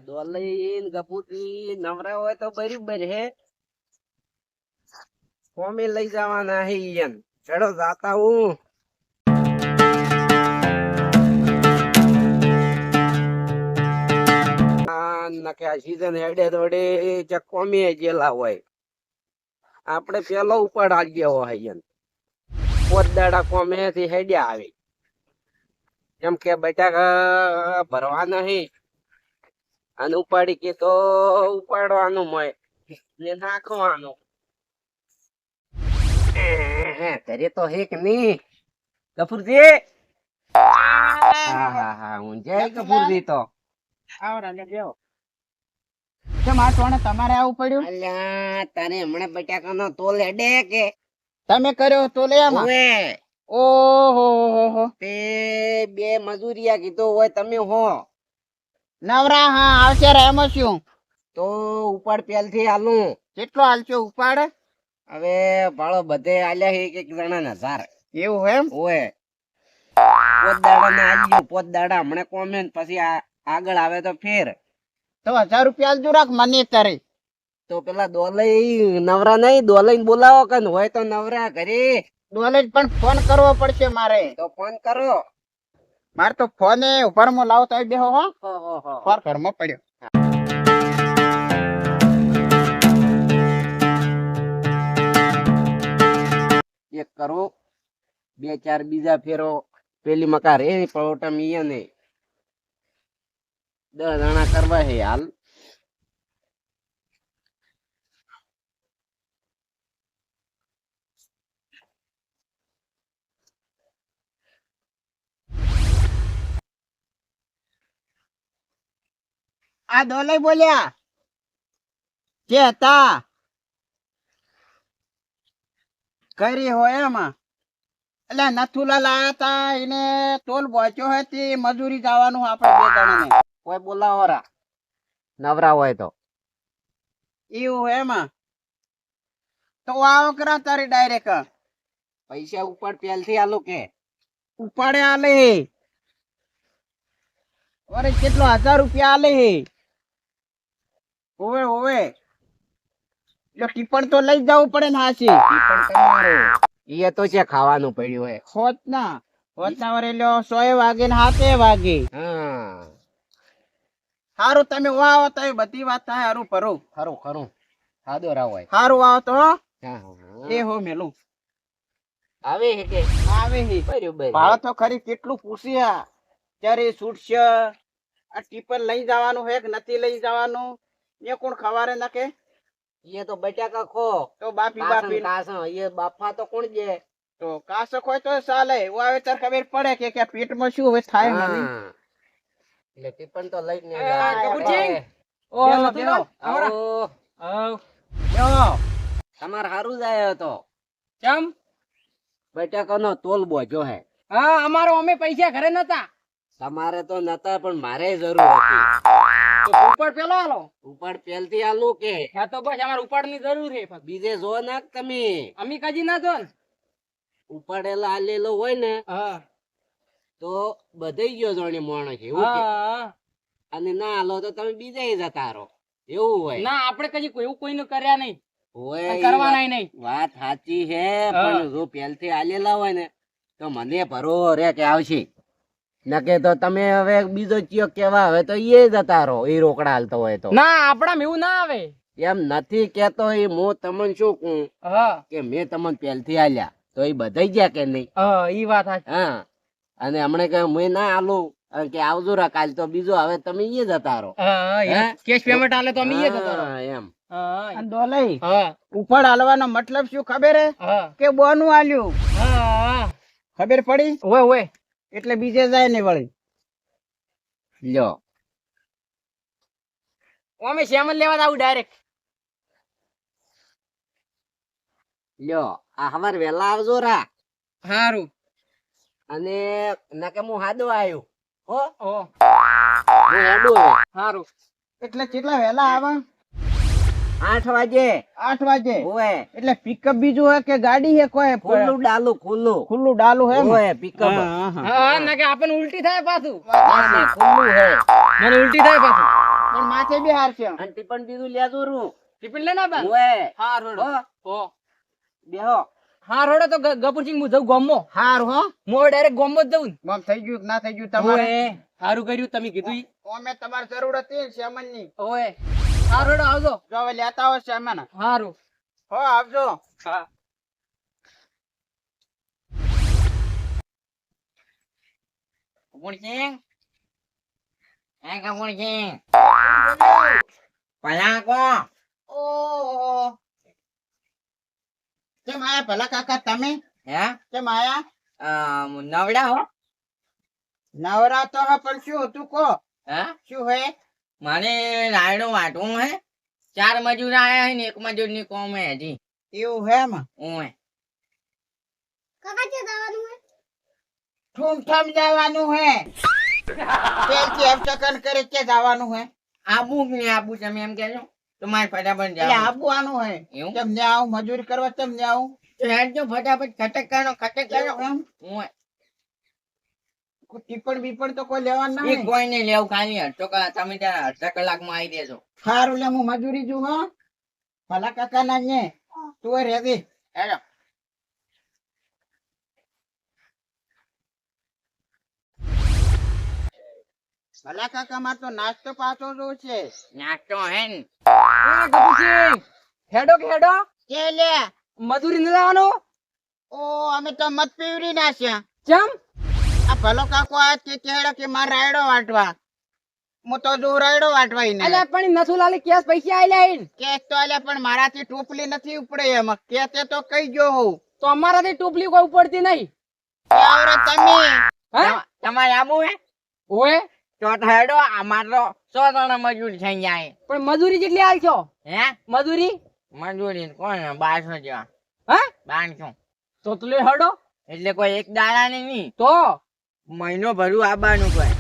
દોલઈન ગપુતી નવરા હોય તો બરાબર હે. કોમે લઈ જવાના હે ઈયન. ચડો જાતા હું. નકે આ સીઝન હેડે થોડે કોમી જેલા હોય. આપણે પેલો ઉપાડ આલ્યો હોય ઈયન. પોત દાડા કોમે થી હેડ્યા આવે. એમ કે બટાકા ભરવા નહીં અને ઉપાડી કે તો ઉપાડવાનું મોય ને નાખવાનું. કરે તો હે કે નહીં કપૂરજી? હા હું જય કપૂરજી તો તમારે આવું પડ્યું? અલ્યા તારે હમણાં બટાકાનો તોલ હેડે કે તમે કર્યો તો લે ઓહો તે બે મજૂરિયા કીધો હોય તમે હો નવરા? હા આવશે રે. એમાં શું તો ઉપાડ પેલથી આલું. કેટલો હાલશો ઉપાડ? હવે ભાડો બધે આલ્યા છે એક જણા ને 1000. એવું એમ? ઓય પોત દાડા ને આલ્યું. પોત દાડા હમણાં કોમે ને પછી આગળ આવે તો ફેર તો 1000 રૂપિયા આલજો રાખ મને તારે. તો પેલા દોલઈ નવરા નહીં, દોલઈ બોલાવો કે હોય તો નવરા ઘરે. ડોલે પણ ફોન કરવો પડશે મારે. તો ફોન કરો. મારે તો ફોન ઉપર માં લાવો તો બેહો હો. ફોન ઘરમાં પડ્યો. એક કરો 2-4 બીજા ફેરો પેલી મકા રે પરોટા મિયા ને 10 જણા કરવા હે હાલ. આ ડોલે બોલ્યા જે હતા કરી હોય એમાં. એટલે નથુલા લાયા તા એને ટોલ પહોંચ્યો હતી મજૂરી જવાનું આપણે 2 જણાને. કોઈ બોલાવો રા નવરા હોય તો. એવું એમાં તો આવો કરા તારી ડાયરેક્ટ પૈસા ઉપર પેલથી આલો કે ઉપાડે આલે. અરે કેટલો 1000 રૂપિયા આલે. ઓવે ઓવે એટલે ટીપણ તો લઈ જવું પડે ને. હાસી પણ તમારો ઈ તો છે ખાવાનું પડ્યું હે. હોતના વરે લ્યો 100 વાગે ને 7 વાગે. હા હારું તમે વાવો તો બધી વાત થાય. હારું ભરું ખરું ખરું સાદો રાવ હોય. હારું વાવો તો હા એ હો મેલું આવે હે કે આવે હે. બરાબર ભાડા તો ખરી કેટલું પૂછ્યા ત્યારે છૂટશે. આ ટીપર લઈ જવાનું હે કે નથી લઈ જવાનું એ કોણ ખવારે નાખે? એ તો બટાકા ખો તો બાપી કાસ એ બાફા તો કોણ દે? તો કાસક હોય તો ચાલે. આવે ત્યારે ખબર પડે કે પેટમાં શું હવે થાય મને. એટલે ટીપણ તો લઈ ને તમારે હારું જાય તો કેમ બટાકાનો તોલ બોજો હે. હા અમારો અમે પૈસા ઘરે નતા. તમારે તો નતા પણ મારે જરૂર હતી. તો ઉપાડ પેલો આલો. ઉપાડ પેલથી આલું કે હા તો બસ અમારે ઉપાડ ની જરૂર છે. બીજે જો ના તમે અમી કજી ના જો ને ઉપાડેલા આલેલો હોય ને તો બધે ગયો જોણે માણસ એવું કે. અને ના આલો તો તમે બીજા જતા રહો એવું હોય. ના આપણે કજી એવું કોઈનું કર્યા નહીં હોય કરવાના નહીં. વાત સાચી હે પણ જો પેલથી આલેલા હોય ને તો મને ભરો રે કે આવશે. નકે તો તમે હવે બીજો ચિયો કેવા હવે તો એ જતા રહો એ રોકડા હાલતો હોય તો. ના આપડા એવું ના આવે. એમ નથી કેતો એ હું તમને શું કહું કે મેં તમને પેલથી આલ્યા તો એ બધાઈ ગયા કે નહીં? ઈ વાત સાચી. હા અને હમણે કે મેં ના આલું કે આવજો રા કાલ તો બીજો હવે તમે એ જતા રહો. કેશ પેમેન્ટ આલે તો અમે એ જતા રહો એમ. દોલઈ ઉપર આલવાનો મતલબ શું ખબર હે કે બોનું આલ્યું. ખબર પડી? ઓય ઓય એટલે બીજે જાય ને વળી. લ્યો અમે શ્યામલ લેવા આવું ડાયરેક્ટ. લ્યો આ હવાર વેલા આવજો રા. હારું. અને નકે હું હાદો આવ્યો હો. હું હેડું હારું. એટલે કેટલા વેલા આવા? 8 વાગે. 8 વાગે ઓય એટલે પિકઅપ બીજું હે કે ગાડી હે? કોઈ ખુલ્લું ડાલું ખુલ્લું ડાલું હે ઓય પિકઅપ. હા ના કે આપણને ઉલટી થાય પાછું. ખુલ્લું હે મને ઉલટી થાય પાછું. પણ માથે બી હારશે અને ટીપણ બીજું લેજો રૂ ટિફિન લે ના બા ઓએ હાર રોડો હો બેહો હાર રોડો તો ગપુરસિંહ હું જઉં ગોમો હાર હો હું ડાયરેક્ટ ગોમો જ જઉં મમ થઈ ગયું કે ના થઈ ગયું તમારે ઓએ હારું કર્યું તમે કીધું ઈ. અમે તમારે જરૂર હતી સામાનની ઓએ હાર રોડો આવજો જો હવે લેતા આવો સામાન હારું હો આવજો હા કપૂરસિંહ એ કપૂરસિંહ પલા કો ઓહો કેમ આયા ભલા કાકા તમે હે કેમ આયા નવડા હો નવરા તો હે પણ શું હતું કો હે શું હે મને રાયડો વાટવું હે 4 મજૂર આયા હે ને 1 મજૂર ની કોમ હે હજી એવું હે એમાં ઓએ ઠૂમઠામ જવાનું હે પેલથી અપચકન કરે કે જવાનું હે આબુ કે નહીં આબુ તમે એમ કહેજો તમારે ફટાફટ એટલે જાઓ આપવાનું હે એવું તમને આવું મજૂરી કરવા તમને આવું તો હેડજો ફટાફટ ખટક કરો એમ ઓએ કોઈ ટીપણ બીપણ તો કોઈ લેવાનું ઈ નહીં કોઈ નહીં લેવું ખાલી અડધો કલાક તમે ત્યાં અડધા કલાકમાં આવી દેજો સારું લે હું મજૂરી જોઉં હા ભલા કાકા ના ને તું રેડી હેડો ભલા કાકા માં તો નાસ્તો પાછો જો છે નાસ્તો હે ને એ ગપુરસિંહ હેડો કે હેડો કે લે મજૂરી ન લાવવાનો ઓ અમે તો મત પીવરી નાખ્યા ચમ આ ભલો કાકો આ કે કેડો કે માર રાયડો વાટવા હું તો જો રાયડો વાટવા ઈને અલ્યા પણ નથુ લાલી કેસ પૈસા આલ્યા ઈન કેસ તો આલે પણ મારાથી ટોપલી નથી ઉપડે એમ કે તે તો કઈ ગયો હું તો અમારાથી ટોપલી કોઈ ઉપડતી નહીં કે આવરે તમે હે તમારે આબુ હે ઓએ તો હેડો અમાર તો 100 જણા મજૂર થઈ જાય પણ મજૂરી જેટલી આલશો હે મજૂરી મજૂરી કોણ 1200 જેવા હે 1200 તો લે હેડો એટલે કોઈ એક દાડા નહીં તો મહિનો ભરું આબાનું કોઈ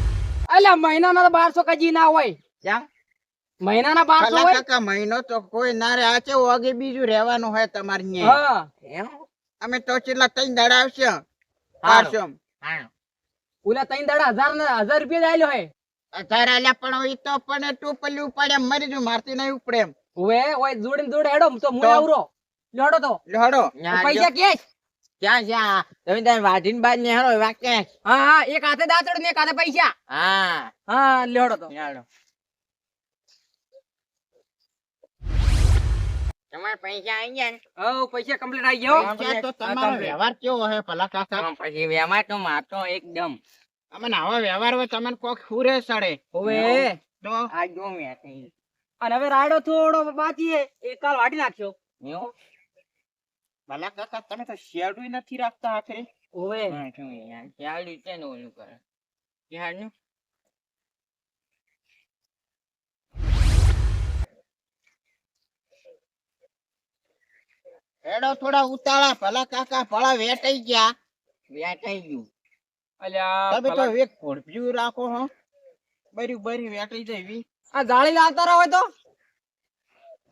અલ્યા મહિનાના 1200 કજી ના હોય કેમ મહિનાના 1200 ભલા હોય કાકા મહિનો તો કોઈ ના રે આ છે ઓગે બીજું રહેવાનું હોય તમારે ન્યા હા એમ અમે તો છેલ્લા 3 દાડા આવશે હારું. 1200 હા ઓલા 3 દાડા 1000 રૂપિયા આલ્યો હે અત્યારે આલ્યા પણ ઈ તો પણ ટોપલી ઉપાડે મરી જુ મારતી નહીં ઉપડે એમ ઓએ ઓય જોડીને જોડે હેડો તો હું તો? આવરો લેડો તો લહડો પૈસા કેશ ક્યાં ક્યાં તમે ત્યાં વાઢીને બાદ ને હેરો વાક્ય હા હા એક હાથે દાંતડ ને એક હાથે પૈસા હા હા લેડો તો હેડો તમારે પૈસા આવી ગયા ને ઓ પૈસા કમ્પ્લીટ આવી ગયો પૈસા તો તમારો વ્યવહાર કેવો હે ભલા કાકા તો પછી વેમાં તો મારતો એકદમ અમે આવા વ્યવહાર હોય તમને કોક હુરે સડે ઓવે તો આ જો મેં થઈ અને હવે રાયડો થોડો બાકી હે એ કાલ વાટી નાખ્યો એવું ભલા કાકા તમે તો શેડું નથી રાખતા આખરે ઓવે હા શું યાર ચાલ્યું છે ને ઓલું કરે ચાલ્યું હેડો થોડા ઉતાળા ભલા કાકા ભલા વેટાઈ ગયા વેચાઈ ગયું અલ્યા તમે તો ભલા- એક ભોળપિયું રાખો હો બરી બરી વેટાઈ જવી આ જાળી લાવતા રહો હોય તો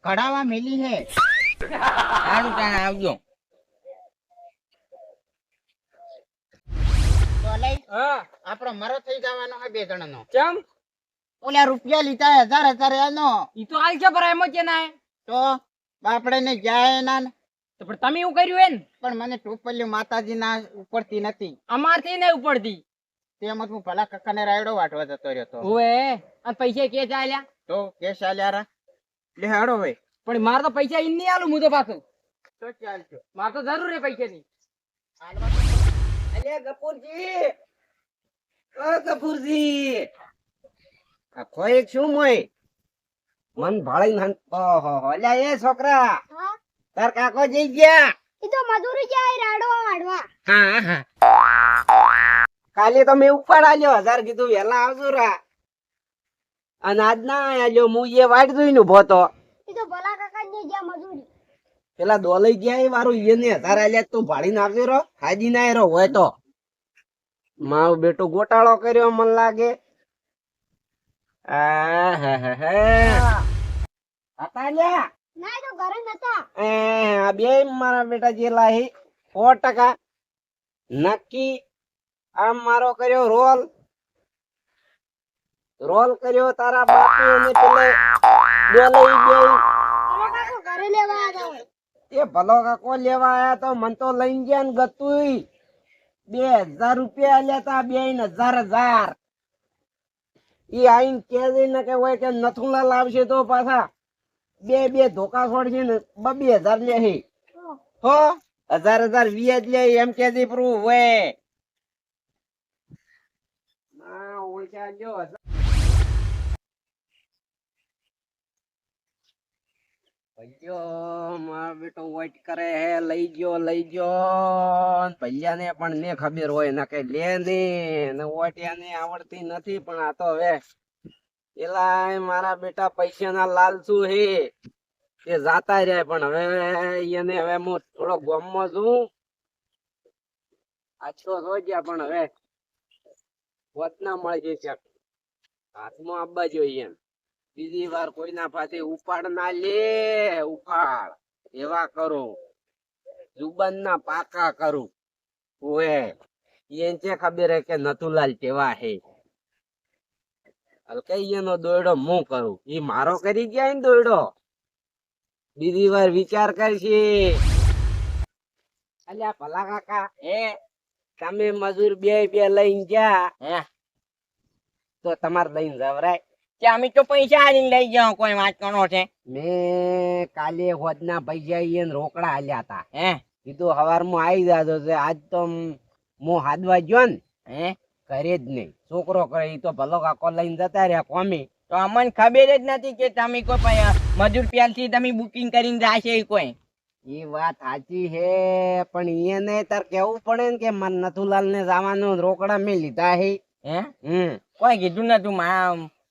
કઢાવા મેલી હે સારું ત્યાં આવજો તો લઈ હા આપણો મરો થઈ જવાનો હે 2 જણાનો કેમ ઓલા રૂપિયા લીધા 1000 એનો ઈ તો હાલ છે પર એમ જ ના તો બાપડે ને જાય ના ને. તો પણ તમે એવું કર્યું હે ને પણ મને ટોપલીઓ માતાજી ના ઉપડતી નથી અમારથી નહીં ઉપડતી તેમ જ હું ભલા કાકા ને રાયડો વાટવા જતો રહ્યો તો ઓવે અને પૈસા કે ચાલ્યા તો કેસ આલ્યા લે હેડો ભાઈ પણ મારે તો પૈસા ઈ નહીં આલું હું તો પાછું તો ચાલજો મારે તો જરૂર હે પૈસાની અલે ગપુરજી ઓ ગપુરજી આ કોઈ શું મોય મન ભાળી નન ઓહો અલ્યા એ છોકરા તાર કાકો જઈ ગયા ઈ તો મજૂરી જાય રાડો વાડવા. હા હા કાલે તો મેં ઉપાડ આલ્યો 1000 કીધું વેલા આવજો રા અને આજ ના આલ્યો હું એ વાટ જોઈને ઉભો તો ઈ તો ભલા કાકા ને જ્યાં મજૂરી. પેલા દોલઈ ગયા એ વારું એને 1000 આલ્યા તું ભાડીને આવજો રો હાજી ના રો હોય તો મારો બેટો ગોટાળો કર્યો મન લાગે આ હા હા હા હતા લ્યા ના ઈ તો ઘરે નતા. આ બે મારા બેટા જેલા હે 100% નક્કી આમ મારો કર્યો રોલ રોલ કર્યો તારા બાપે અને પેલે ડોલઈ ગઈ. ભલો કાકો ઘરે લેવા આવ્યા હતા. એ ભલો કાકો લેવા આયા તો મન તો લઈને ગયા ને ગતુંય 2000 રૂપિયા આલ્યા તા, 2000 ઈ આઈને કે ને કે હોય કે નથુલા લાવશે તો પાછા બે ધોકા છોડશે ને 2000 લે હે હો 1000 વ્યાજ લે એમ કે દી પ્રૂફ હોય ના ઓછા જો ભઈયો મારો બેટો વોટ કરે હે લઈ ગયો ભૈયા ને પણ ને ખબર હોય ના કઈ લે ને વોટિયા ને આવડતી નથી પણ આ તો હવે એલા મારા બેટા પૈસા ના લાલચુ હે એ જાતા રહ્યા પણ હવે એને હવે હું થોડો ગોમમાં છું આછો રોજ્યા પણ હવે વોટ ના મળે છે હાથમાં આવવા જોઈએ બીજી વાર કોઈના પાસે ઉપાડ ના લે ઉપાડ એવા કરો જુબાન ના પાકા કરું ઓએ એને છે ખબર હે કે નથુલાલ કેવા હે હલકઈનો દોયડો હું કરું ઈ મારો કરી ગયા ને દોયડો બીજી વાર વિચાર કરશે અલ્યા ભલા કાકા તમે મજૂર બે લઈને ગયા તો તમારે લઈને જવરાય કે અમે તો પૈસા આલીને લઈ જાઓ કોઈ વાત કરો છે મેં કાલે હોદના પૈસા એને રોકડા આલ્યા હતા કીધું હવારમાં આવી જાજો છે આજ તો હું હાદવા ગયો ને કરે જ નહીં છોકરો કરે ઈ તો ભલો કાકો લઈને જતા રહ્યા કોમી તો અમને ખબર જ નથી કે તમે કોઈ મજૂર પ્યાલથી તમે બુકિંગ કરીને જાશે કોઈ એ વાત સાચી હે પણ એને તાર કેવું પડે ને કે મારે નથુલાલ ને જવાનું રોકડા મેં લીધા હે કોઈ કીધું નતું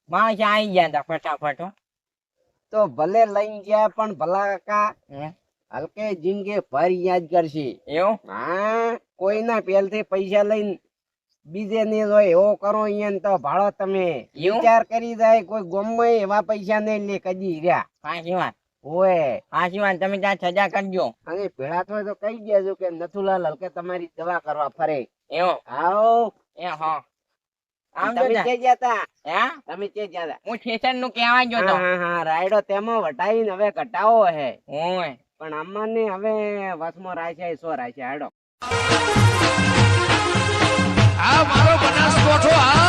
માણસ આવી ગયા હતા ફટાફટ તો ભલે લઈને ગયા પણ ભલા કાકા હલકે જિંદગી ભર યાદ કરશે એવું હા કોઈના પેલથી પૈસા લઈને બીજે ને હોય એવો કરો અહીંયા તો ભાડો તમે વિચાર કરી જાય કોઈ ગોમમાં એવા પૈસા નહીં લે કદી રહ્યા સાચી વાત ઓય સાચી વાત તમે ત્યાં સજા કરજો અને ભેળા થાય તો કહી દેજો કે નથુલાલ હલકે તમારી દવા કરવા ફરે એવું આવો હા તમે ક્યાં ગયા તા હે તમે ક્યાં ગયા તા હું સ્ટેશન નું કહેવા ગયો તો હા રાયડો તેમાં વટાઈને હવે ઘટાવો હે ઓય પણ અમને હવે વસમાં રાખ્યા સો રાખ્યા હેડો આ મારો બનાસકોઠો આ